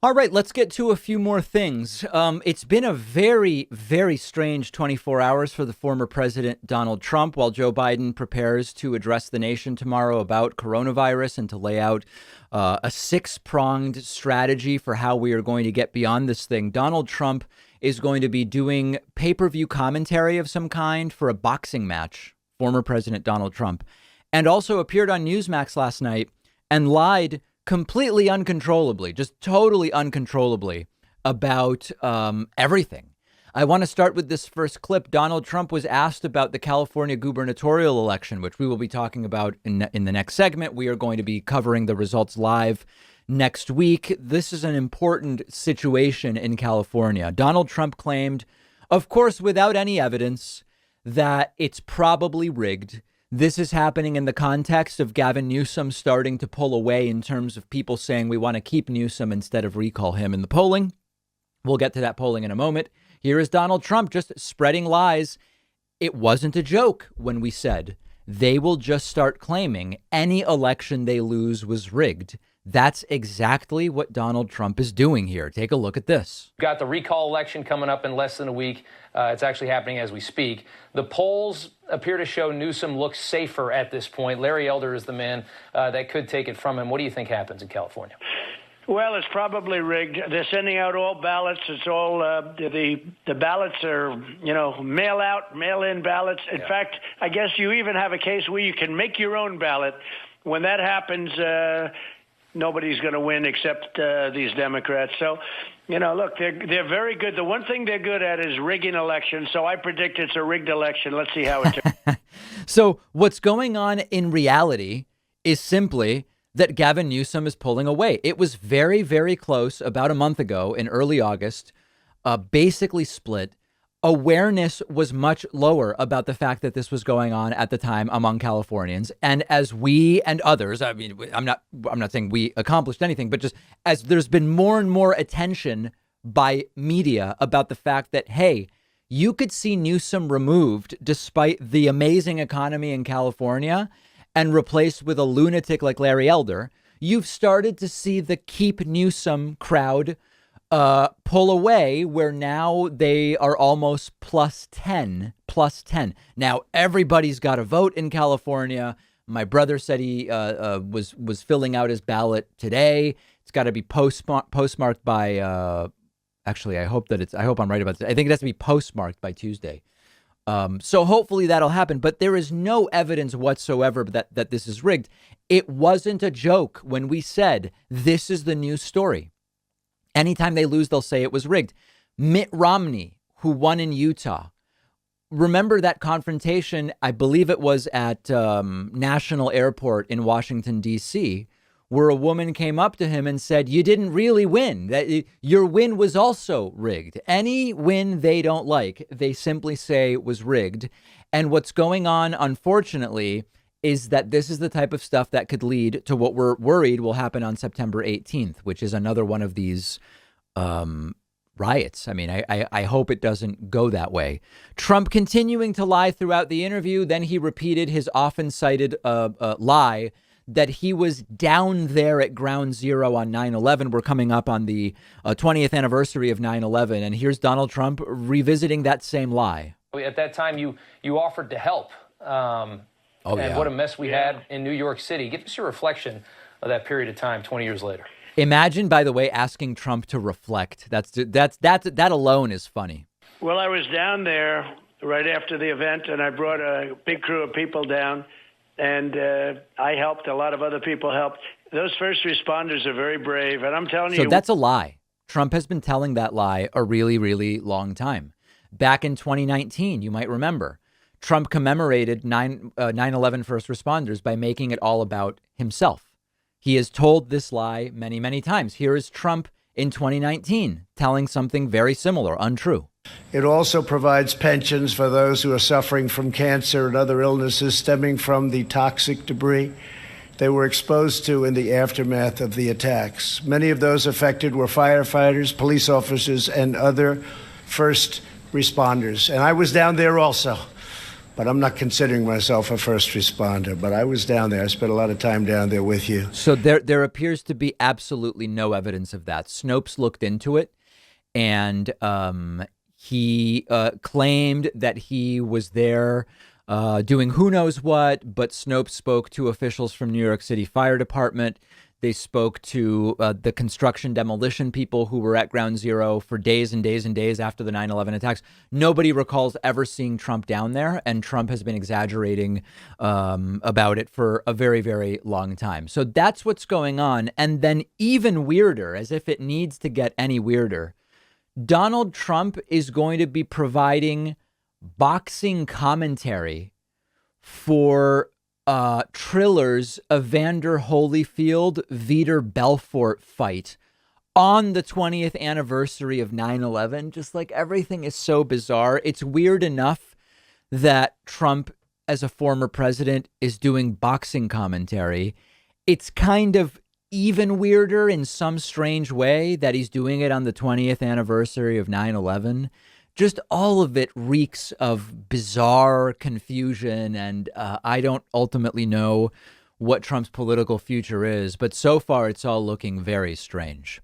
All right, let's get to a few more things. It's been a very, very strange 24 hours for the former president, Donald Trump, while Joe Biden prepares to address the nation tomorrow about coronavirus and to lay out a six-pronged strategy for how we are going to get beyond this thing. Donald Trump is going to be doing pay-per-view commentary of some kind for a boxing match, former President Donald Trump, and also appeared on Newsmax last night and lied completely uncontrollably, just totally uncontrollably about everything. I want to start with this first clip. Donald Trump was asked about the California gubernatorial election, which we will be talking about in the next segment. We are going to be covering the results live next week. This is an important situation in California. Donald Trump claimed, of course, without any evidence, that it's probably rigged. This is happening in the context of Gavin Newsom starting to pull away in terms of people saying we want to keep Newsom instead of recall him in the polling. We'll get to that polling in a moment. Here is Donald Trump just spreading lies. It wasn't a joke when we said they will just start claiming any election they lose was rigged. That's exactly what Donald Trump is doing here. Take a look at this. We've got the recall election coming up in less than a week. It's actually happening as we speak. The polls appear to show Newsom looks safer at this point. Larry Elder is the man that could take it from him. What do you think happens in California? Well, it's probably rigged. They're sending out all ballots. It's all the ballots are, mail out, mail in ballots. In fact, I guess you even have a case where you can make your own ballot. When that happens, nobody's going to win except these Democrats. So, look, they're very good. The one thing they're good at is rigging elections. So I predict it's a rigged election. Let's see how it turns. So what's going on in reality is simply that Gavin Newsom is pulling away. It was very, very close about a month ago in early August, basically split. Awareness was much lower about the fact that this was going on at the time among Californians. And as we and others, I mean, I'm not saying we accomplished anything, but just as there's been more and more attention by media about the fact that, hey, you could see Newsom removed despite the amazing economy in California and replaced with a lunatic like Larry Elder. You've started to see the Keep Newsom crowd pull away, where now they are almost plus 10. Now everybody's got a vote in California. My brother said he was filling out his ballot today. It's got to be postmarked by actually I hope I'm right about this. I think it has to be postmarked by Tuesday. So hopefully that'll happen. But there is no evidence whatsoever that this is rigged. It wasn't a joke when we said this is the news story. Anytime they lose, they'll say it was rigged. Mitt Romney, who won in Utah. Remember that confrontation? I believe it was at National Airport in Washington, D.C., where a woman came up to him and said, you didn't really win. That your win was also rigged. Any win they don't like, they simply say was rigged. And what's going on, unfortunately, is that this is the type of stuff that could lead to what we're worried will happen on September 18th, which is another one of these riots. I mean, I hope it doesn't go that way. Trump continuing to lie throughout the interview. Then he repeated his often cited lie that he was down there at ground zero on 9/11. We're coming up on the 20th anniversary of 9/11. And here's Donald Trump revisiting that same lie. At that time, you offered to help. What a mess we had in New York City. Give us your reflection of that period of time 20 years later. Imagine, by the way, asking Trump to reflect. That alone is funny. Well, I was down there right after the event, and I brought a big crew of people down, and I helped. A lot of other people helped. Those first responders are very brave, and I'm telling you. So that's a lie. Trump has been telling that lie a really, really long time. Back in 2019, you might remember, Trump commemorated 9/11 first responders by making it all about himself. He has told this lie many, many times. Here is Trump in 2019 telling something very similar, untrue. It also provides pensions for those who are suffering from cancer and other illnesses stemming from the toxic debris they were exposed to in the aftermath of the attacks. Many of those affected were firefighters, police officers, and other first responders. And I was down there also. But I'm not considering myself a first responder. But I was down there. I spent a lot of time down there with you. So there appears to be absolutely no evidence of that. Snopes looked into it, and he claimed that he was there doing who knows what, but Snopes spoke to officials from New York City Fire Department. They spoke to the construction demolition people who were at Ground Zero for days and days and days after the 9/11 attacks. Nobody recalls ever seeing Trump down there, and Trump has been exaggerating about it for a very, very long time. So that's what's going on. And then even weirder, as if it needs to get any weirder, Donald Trump is going to be providing boxing commentary for Triller's Evander Holyfield Vitor Belfort fight on the 20th anniversary of 9/11. Just like everything is so bizarre. It's weird enough that Trump, as a former president, is doing boxing commentary. It's kind of even weirder in some strange way that he's doing it on the 20th anniversary of 9/11. Just all of it reeks of bizarre confusion, and I don't ultimately know what Trump's political future is, but so far it's all looking very strange.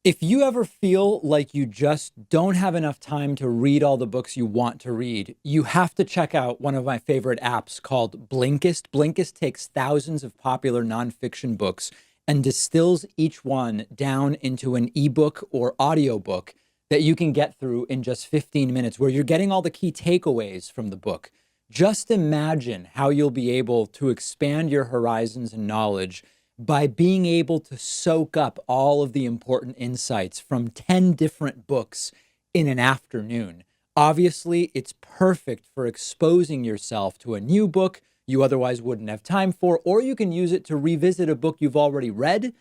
If you ever feel like you just don't have enough time to read all the books you want to read, you have to check out one of my favorite apps called Blinkist. Blinkist takes thousands of popular nonfiction books and distills each one down into an ebook or audiobook that you can get through in just 15 minutes, where you're getting all the key takeaways from the book. Just imagine how you'll be able to expand your horizons and knowledge by being able to soak up all of the important insights from 10 different books in an afternoon. Obviously, it's perfect for exposing yourself to a new book you otherwise wouldn't have time for, or you can use it to revisit a book you've already read,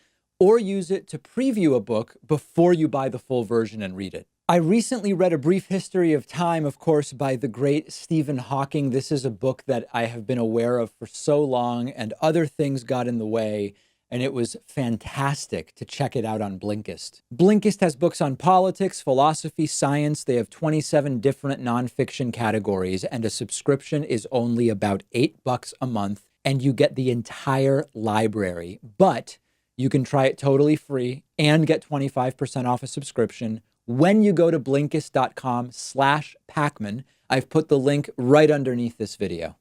or use it to preview a book before you buy the full version and read it. I recently read A Brief History of Time, of course, by the great Stephen Hawking. This is a book that I have been aware of for so long, and other things got in the way, and it was fantastic to check it out on Blinkist. Blinkist has books on politics, philosophy, science. They have 27 different nonfiction categories, and a subscription is only about $8 a month, and you get the entire library. But you can try it totally free and get 25% off a subscription when you go to Blinkist.com/Pacman. I've put the link right underneath this video.